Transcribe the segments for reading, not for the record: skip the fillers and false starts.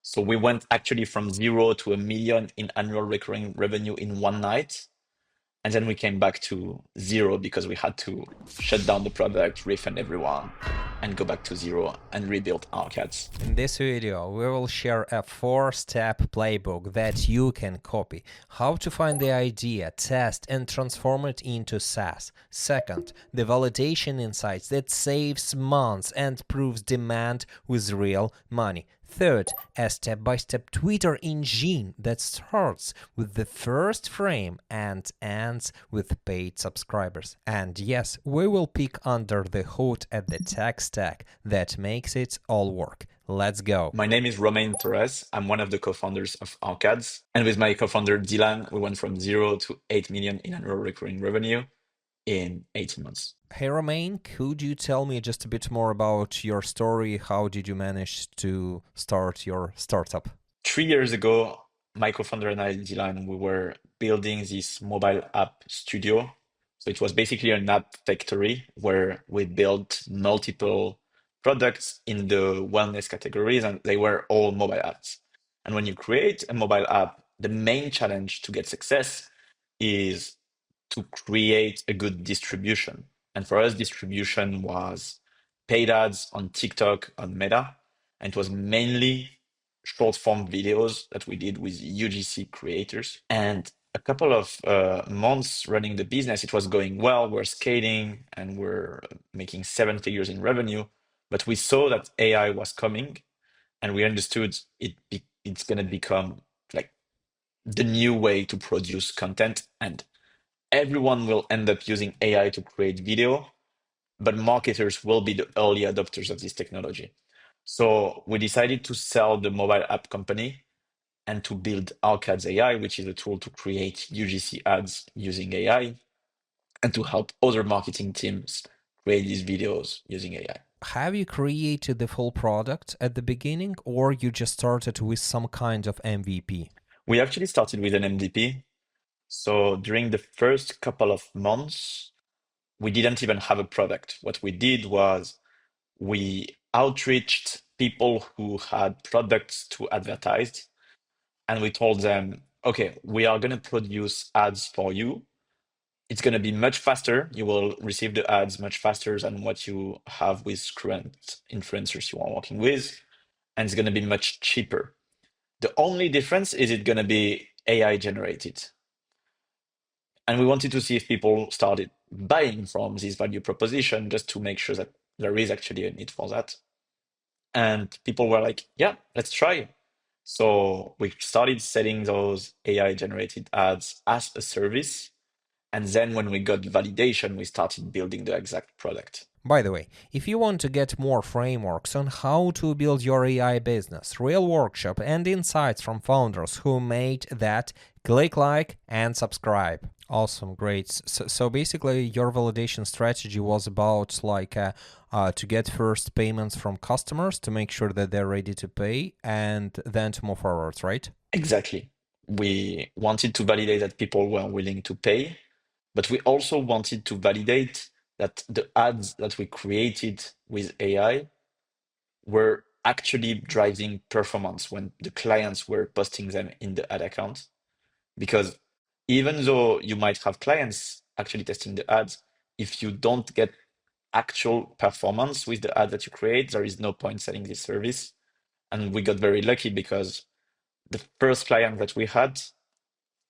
So we went actually from 0 to 1 million in annual recurring revenue in one night. And then we came back to 0 because we had to shut down the product, refund everyone, and go back to 0 and rebuild Arcades. In this video, we will share a 4-step playbook that you can copy. How to find the idea, test, and transform it into SaaS. Second, the validation insights that saves months and proves demand with real money. Third, a step-by-step Twitter engine that starts with the first frame and ends with paid subscribers. And yes, we will peek under the hood at the tech stack that makes it all work. Let's go. My name is Romain Torres. I'm one of the co-founders of Arcades. And with my co-founder Dylan, we went from 0 to 8 million in annual recurring revenue in 18 months. Hey Romain, could you tell me just a bit more about your story? How did you manage to start your startup? 3 years ago, my co-founder and I, Dylan, we were building this mobile app studio. So it was basically an app factory where we built multiple products in the wellness categories, and they were all mobile apps. And when you create a mobile app, the main challenge to get success is to create a good distribution. And for us, distribution was paid ads on TikTok, on Meta, and it was mainly short form videos that we did with UGC creators. And a couple of months running the business, it was going well. We're scaling and we're making 7 figures in revenue. But we saw that AI was coming, and we understood it's going to become like the new way to produce content, and everyone will end up using AI to create video, but marketers will be the early adopters of this technology. So we decided to sell the mobile app company and to build Arcades AI, which is a tool to create UGC ads using AI and to help other marketing teams create these videos using AI. Have you created the full product at the beginning, or you just started with some kind of MVP? We actually started with an MVP. So during the first couple of months, we didn't even have a product. What we did was we outreached people who had products to advertise, and we told them, okay, we are going to produce ads for you. It's going to be much faster. You will receive the ads much faster than what you have with current influencers you are working with, and it's going to be much cheaper. The only difference is it's going to be AI generated. And we wanted to see if people started buying from this value proposition just to make sure that there is actually a need for that. And people were like, yeah, let's try. So we started selling those AI generated ads as a service. And then when we got validation, we started building the exact product. By the way, if you want to get more frameworks on how to build your AI business, real workshop, and insights from founders who made that, click like and subscribe. Awesome, great. So basically, your validation strategy was about to get first payments from customers to make sure that they're ready to pay, and then to move forward, right? Exactly. We wanted to validate that people were willing to pay, but we also wanted to validate that the ads that we created with AI were actually driving performance when the clients were posting them in the ad account. Because even though you might have clients actually testing the ads, if you don't get actual performance with the ad that you create, there is no point selling this service. And we got very lucky because the first client that we had,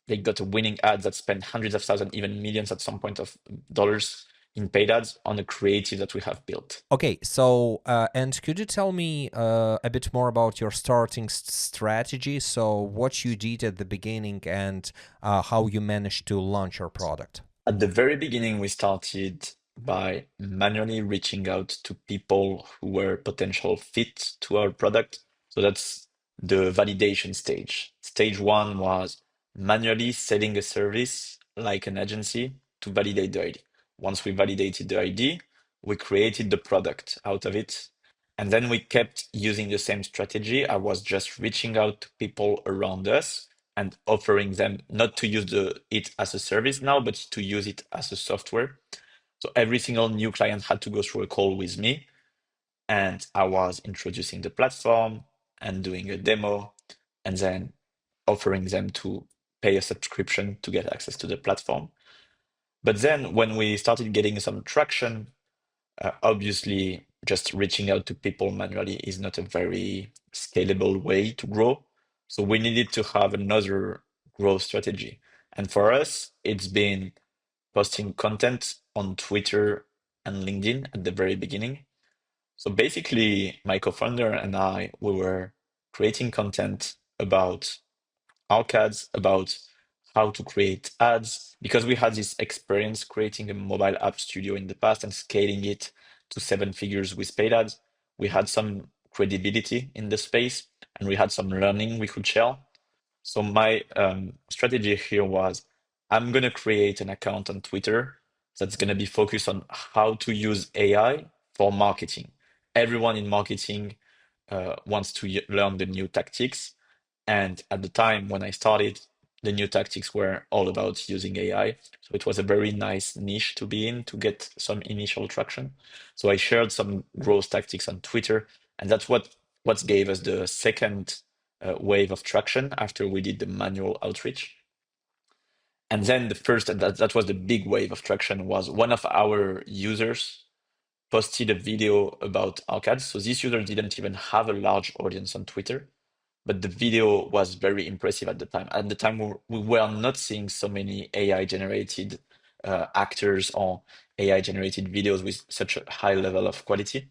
they got a winning ad that spent hundreds of thousands, even millions at some point of dollars in paid ads on a creative that we have built. Okay, so and could you tell me a bit more about your starting strategy? So what you did at the beginning and how you managed to launch your product? At the very beginning, we started by manually reaching out to people who were potential fit to our product. So that's the validation stage. Stage one was manually setting a service like an agency to validate the ID. Once we validated the ID, we created the product out of it. And then we kept using the same strategy. I was just reaching out to people around us and offering them not to use it as a service now, but to use it as a software. So every single new client had to go through a call with me, and I was introducing the platform, and doing a demo, and then offering them to pay a subscription to get access to the platform. But then when we started getting some traction, obviously just reaching out to people manually is not a very scalable way to grow. So we needed to have another growth strategy. And for us, it's been posting content on Twitter and LinkedIn at the very beginning. So basically, my co-founder and I, we were creating content about ARC about how to create ads, because we had this experience creating a mobile app studio in the past and scaling it to 7 figures with paid ads. We had some credibility in the space and we had some learning we could share. So my strategy here was I'm going to create an account on Twitter that's going to be focused on how to use AI for marketing. Everyone in marketing wants to learn the new tactics. And at the time when I started, the new tactics were all about using AI. So it was a very nice niche to be in to get some initial traction. So I shared some growth tactics on Twitter, and that's what gave us the second wave of traction after we did the manual outreach. And then the first, that was the big wave of traction, was one of our users posted a video about arcades. So this user didn't even have a large audience on Twitter, but the video was very impressive at the time. At the time, we were not seeing so many AI generated actors or AI generated videos with such a high level of quality.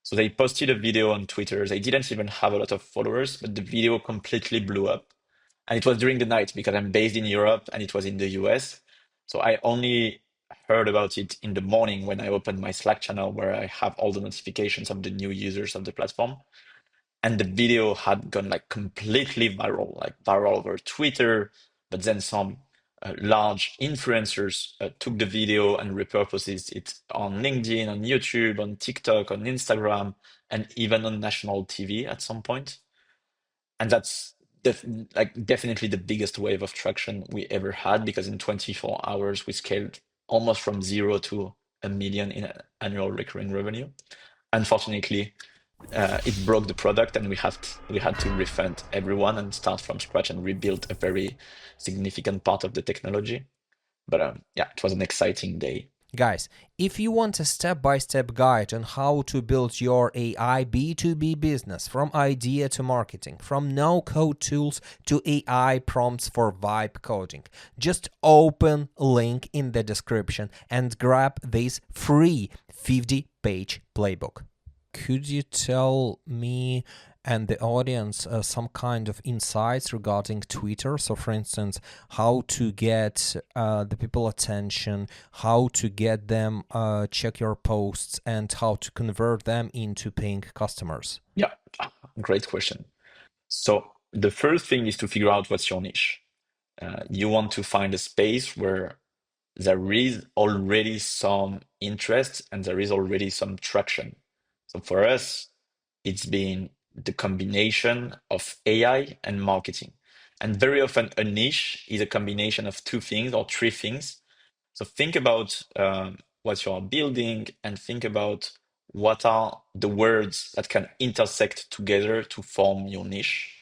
So they posted a video on Twitter. They didn't even have a lot of followers, but the video completely blew up. And it was during the night because I'm based in Europe and it was in the US. So I only heard about it in the morning when I opened my Slack channel where I have all the notifications of the new users of the platform. And the video had gone like completely viral, like viral over Twitter, but then some large influencers took the video and repurposed it on LinkedIn, on YouTube, on TikTok, on Instagram, and even on national TV at some point. And that's definitely the biggest wave of traction we ever had, because in 24 hours we scaled almost from 0 to 1 million in annual recurring revenue. Unfortunately, it broke the product, and we had to refund everyone and start from scratch and rebuild a very significant part of the technology. But yeah, it was an exciting day. Guys, if you want a step-by-step guide on how to build your AI B2B business from idea to marketing, from no-code tools to AI prompts for vibe coding, just open link in the description and grab this free 50-page playbook. Could you tell me and the audience some kind of insights regarding Twitter? So, for instance, how to get the people attention, how to get them check your posts, and how to convert them into paying customers? Yeah, great question. So the first thing is to figure out what's your niche. You want to find a space where there is already some interest and there is already some traction. So for us, it's been the combination of AI and marketing. And very often a niche is a combination of two things or three things. So think about what you are building and think about what are the words that can intersect together to form your niche.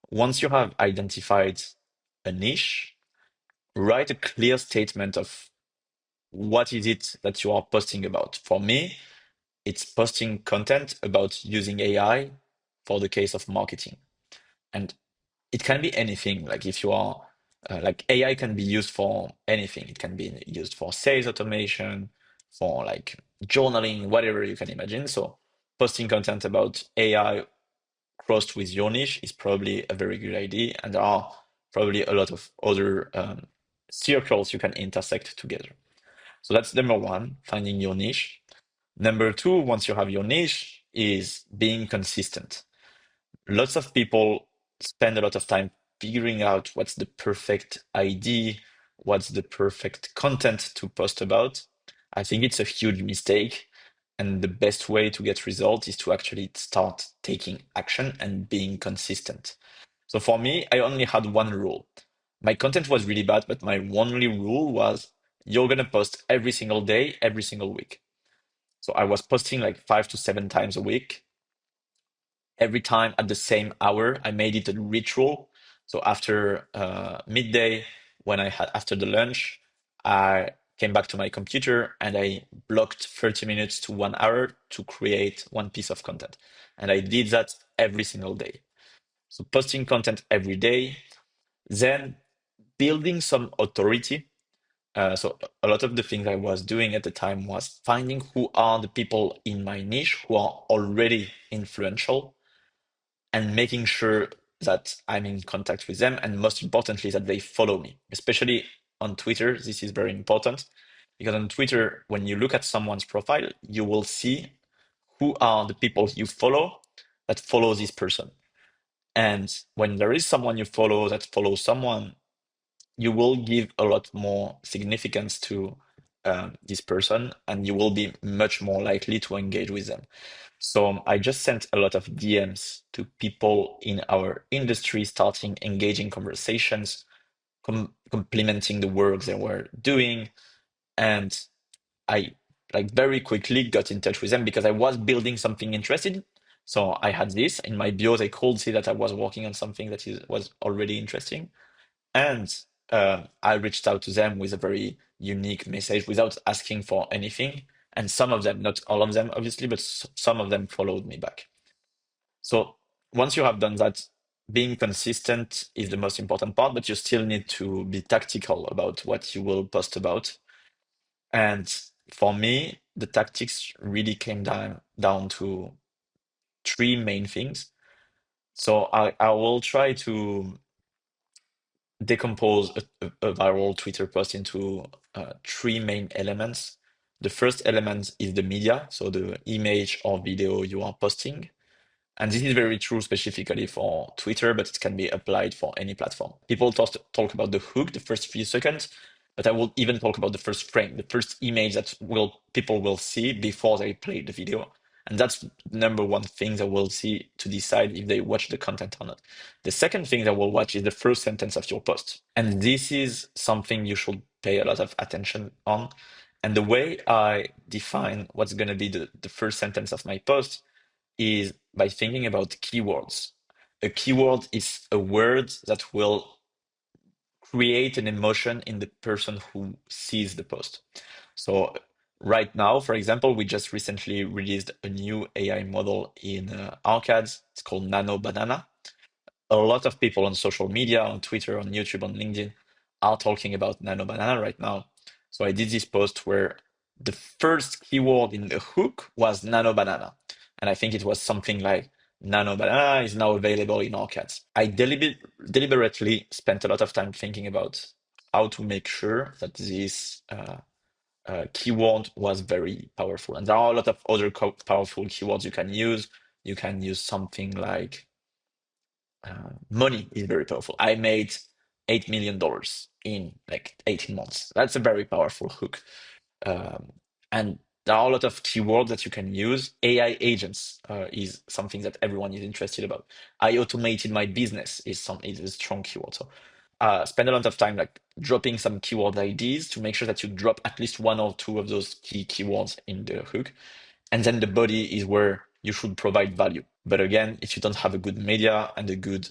Once you have identified a niche, write a clear statement of what is it that you are posting about. For me, it's posting content about using AI for the case of marketing. And it can be anything. Like if you are, like AI can be used for anything. It can be used for sales automation, for like journaling, whatever you can imagine. So posting content about AI crossed with your niche is probably a very good idea. And there are probably a lot of other circles you can intersect together. So that's number one, finding your niche. Number two, once you have your niche, is being consistent. Lots of people spend a lot of time figuring out what's the perfect ID, what's the perfect content to post about. I think it's a huge mistake. And the best way to get results is to actually start taking action and being consistent. So for me, I only had one rule. My content was really bad, but my only rule was you're going to post every single day, every single week. So I was posting like 5 to 7 times a week, every time at the same hour. I made it a ritual. So after midday, when I had after the lunch, I came back to my computer and I blocked 30 minutes to 1 hour to create one piece of content. And I did that every single day. So posting content every day, then building some authority. So a lot of the things I was doing at the time was finding who are the people in my niche who are already influential and making sure that I'm in contact with them, and most importantly, that they follow me, especially on Twitter. This is very important because on Twitter, when you look at someone's profile, you will see who are the people you follow that follow this person. And when there is someone you follow that follows someone, you will give a lot more significance to this person, and you will be much more likely to engage with them. So I just sent a lot of DMs to people in our industry, starting engaging conversations, complimenting the work they were doing, and I like very quickly got in touch with them because I was building something interesting. So I had this in my bio. They could see that I was working on something that was already interesting. And I reached out to them with a very unique message without asking for anything. And some of them, not all of them, obviously, but some of them followed me back. So once you have done that, being consistent is the most important part, but you still need to be tactical about what you will post about. And for me, the tactics really came down to three main things. So I will try to decompose a viral Twitter post into three main elements. The first element is the media, so the image or video you are posting. And this is very true specifically for Twitter, but it can be applied for any platform. People talk about the hook, the first few seconds, but I will even talk about the first frame, the first image that people will see before they play the video. And that's number one thing they will see to decide if they watch the content or not. The second thing they will watch is the first sentence of your post. And this is something you should pay a lot of attention on. And the way I define what's going to be the first sentence of my post is by thinking about keywords. A keyword is a word that will create an emotion in the person who sees the post. So right now, for example, we just recently released a new AI model in Arcads. It's called Nano Banana. A lot of people on social media, on Twitter, on YouTube, on LinkedIn, are talking about Nano Banana right now. So I did this post where the first keyword in the hook was Nano Banana. And I think it was something like Nano Banana is now available in Arcads. I deliberately spent a lot of time thinking about how to make sure that this keyword was very powerful. And there are a lot of other powerful keywords you can use. You can use something like money is very powerful. I made $8 million in like 18 months. That's a very powerful hook. And there are a lot of keywords that you can use. AI agents is something that everyone is interested about. I automated my business is a strong keyword. So spend a lot of time like dropping some keyword IDs to make sure that you drop at least one or two of those key keywords in the hook. And then the body is where you should provide value. But again, if you don't have a good media and a good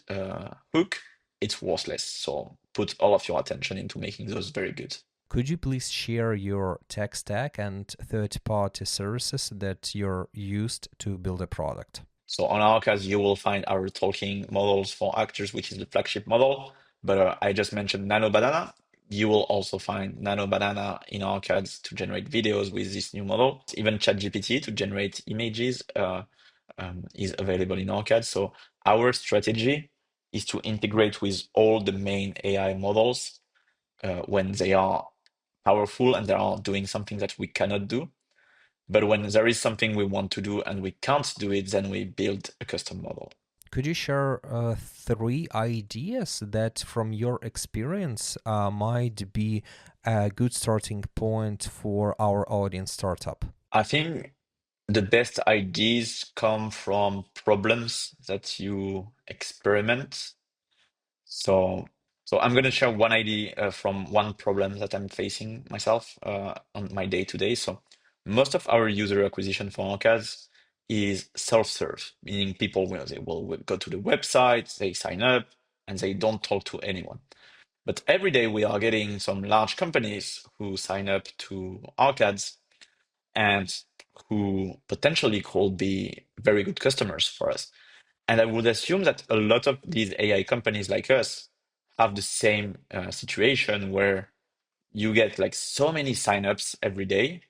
hook, it's worthless. So put all of your attention into making those very good. Could you please share your tech stack and third-party services that you're used to build a product? So on Arcas, you will find our talking models for actors, which is the flagship model. But I just mentioned Nano Banana. You will also find Nano Banana in Arcades to generate videos with this new model. Even ChatGPT to generate images is available in Arcades. So our strategy is to integrate with all the main AI models when they are powerful and they are doing something that we cannot do. But when there is something we want to do and we can't do it, then we build a custom model. Could you share three ideas that, from your experience, might be a good starting point for our audience startup? I think the best ideas come from problems that you experiment. So, so I'm going to share one idea from one problem that I'm facing myself on my day to day. So most of our user acquisition for Arcas is self-serve, meaning people they will go to the website, they sign up, and they don't talk to anyone. But every day we are getting some large companies who sign up to Arcades and who potentially could be very good customers for us. And I would assume that a lot of these AI companies like us have the same situation where you get like so many signups every day,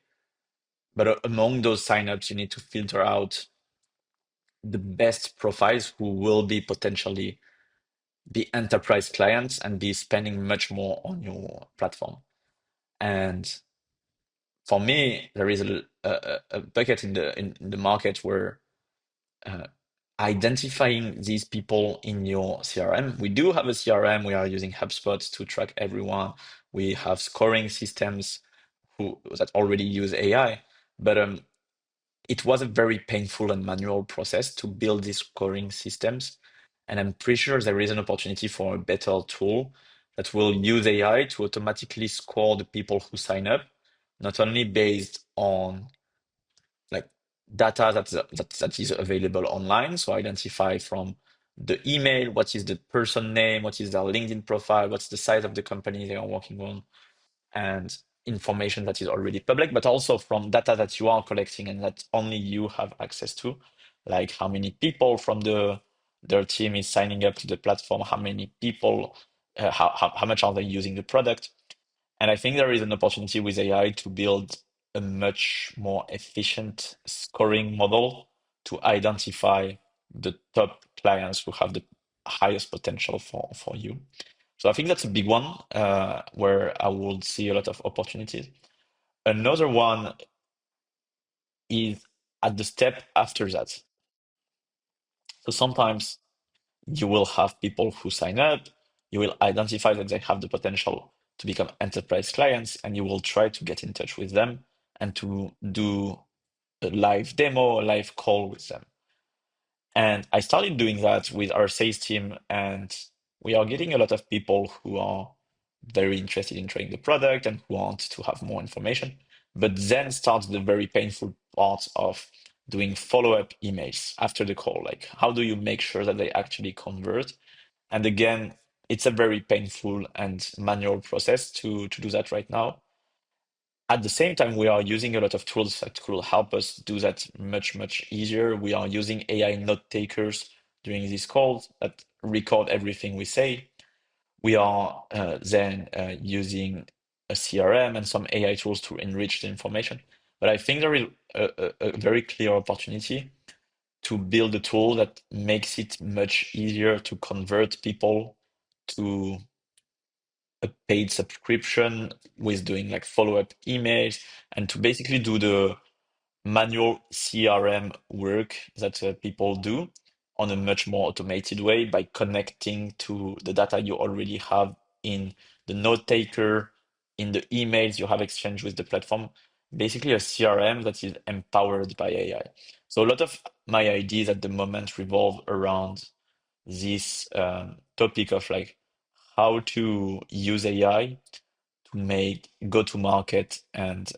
but among those signups, you need to filter out the best profiles who will be potentially be enterprise clients and be spending much more on your platform. And for me, there is a bucket in the market where uh, identifying these people in your CRM. We do have a CRM. We are using HubSpot to track everyone. We have scoring systems that already use AI, but it was a very painful and manual process to build these scoring systems. And I'm pretty sure there is an opportunity for a better tool that will use AI to automatically score the people who sign up, not only based on like data that is available online. So identify from the email, what is the person name, what is their LinkedIn profile, what's the size of the company they are working on, and information that is already public, but also from data that you are collecting and that only you have access to, like how many people from their team is signing up to the platform, how many people, how much are they using the product. And I think there is an opportunity with AI to build a much more efficient scoring model to identify the top clients who have the highest potential for you. So I think that's a big one where I would see a lot of opportunities. Another one is at the step after that. So sometimes you will have people who sign up, you will identify that they have the potential to become enterprise clients, and you will try to get in touch with them and to do a live demo, a live call with them. And I started doing that with our sales team, and we are getting a lot of people who are very interested in trying the product and who want to have more information. But then starts the very painful part of doing follow-up emails after the call. Like, how do you make sure that they actually convert? And again, it's a very painful and manual process to do that right now. At the same time, we are using a lot of tools that could help us do that much, much easier. We are using AI note takers during these calls that record everything we say. We are then using a CRM and some AI tools to enrich the information. But I think there is a very clear opportunity to build a tool that makes it much easier to convert people to a paid subscription with doing like follow-up emails and to basically do the manual CRM work that people do on a much more automated way by connecting to the data you already have in the note taker, in the emails you have exchanged with the platform. Basically, a CRM that is empowered by AI. So, a lot of my ideas at the moment revolve around this topic of like how to use AI to make go-to-market and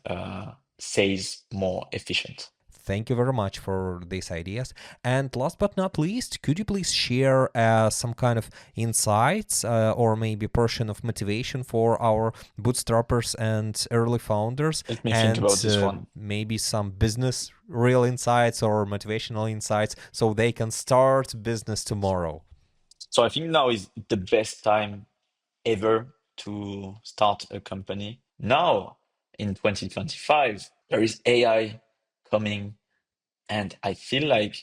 sales more efficient. Thank you very much for these ideas. And last but not least, could you please share some kind of insights or maybe portion of motivation for our bootstrappers and early founders, Let me think and about this one. maybe some business real insights or motivational insights so they can start business tomorrow? So I think now is the best time ever to start a company. Now, in 2025, there is AI coming, and I feel like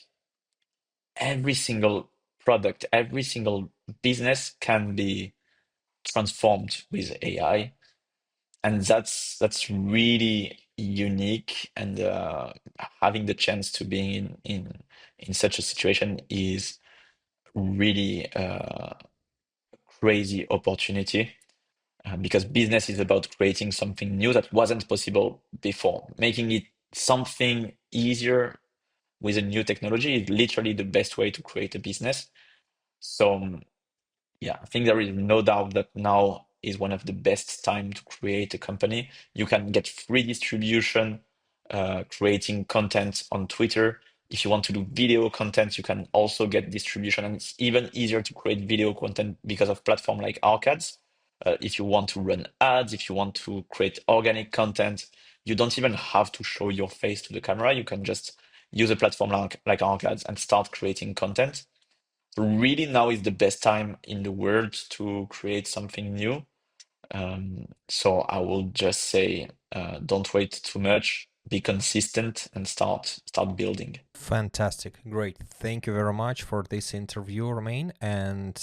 every single product, every single business can be transformed with AI. And that's really unique. And having the chance to be in such a situation is really crazy opportunity because business is about creating something new that wasn't possible before. Making it something easier with a new technology is literally the best way to create a business. So yeah, I think there is no doubt that now is one of the best time to create a company. You can get free distribution, creating content on Twitter. If you want to do video content, you can also get distribution, and it's even easier to create video content because of platform like Arcades. If you want to run ads, if you want to create organic content, you don't even have to show your face to the camera. You can just use a platform like Arcades and start creating content. So really now is the best time in the world to create something new. So I will just say, don't wait too much, be consistent, and start building. Fantastic. Great. Thank you very much for this interview, Romain. And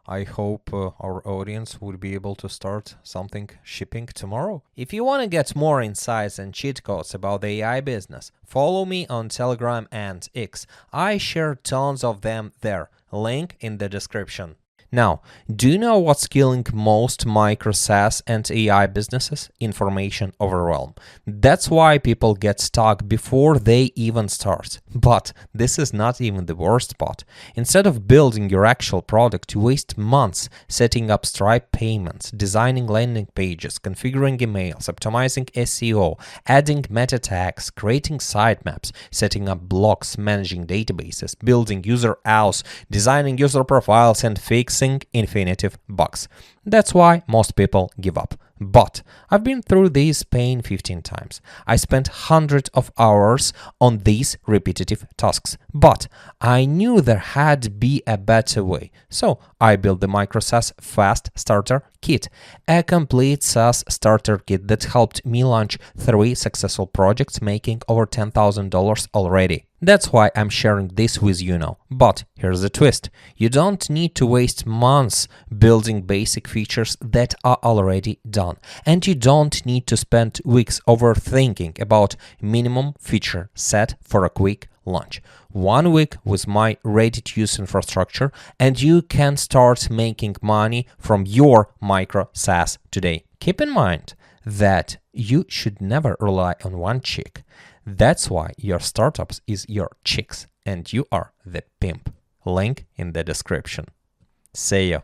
I hope our audience will be able to start something shipping tomorrow. If you want to get more insights and cheat codes about the AI business, follow me on Telegram and X. I share tons of them there. Link in the description. Now, do you know what's killing most micro SaaS and AI businesses? Information overwhelm. That's why people get stuck before they even start. But this is not even the worst part. Instead of building your actual product, you waste months setting up Stripe payments, designing landing pages, configuring emails, optimizing SEO, adding meta tags, creating sitemaps, setting up blogs, managing databases, building user auths, designing user profiles, and fixing infinitive bugs. That's why most people give up. But I've been through this pain 15 times. I spent hundreds of hours on these repetitive tasks, but I knew there had to be a better way. So I built the Micro-SaaS Fast Starter Kit, a complete SaaS starter kit that helped me launch 3 successful projects, making over $10,000 already. That's why I'm sharing this with you now. But here's the twist. You don't need to waste months building basic features that are already done. And you don't need to spend weeks overthinking about minimum feature set for a quick launch. 1 week with my ready-to-use infrastructure, and you can start making money from your micro SaaS today. Keep in mind that you should never rely on one chick. That's why your startup is your chicks and you are the pimp. Link in the description. See you.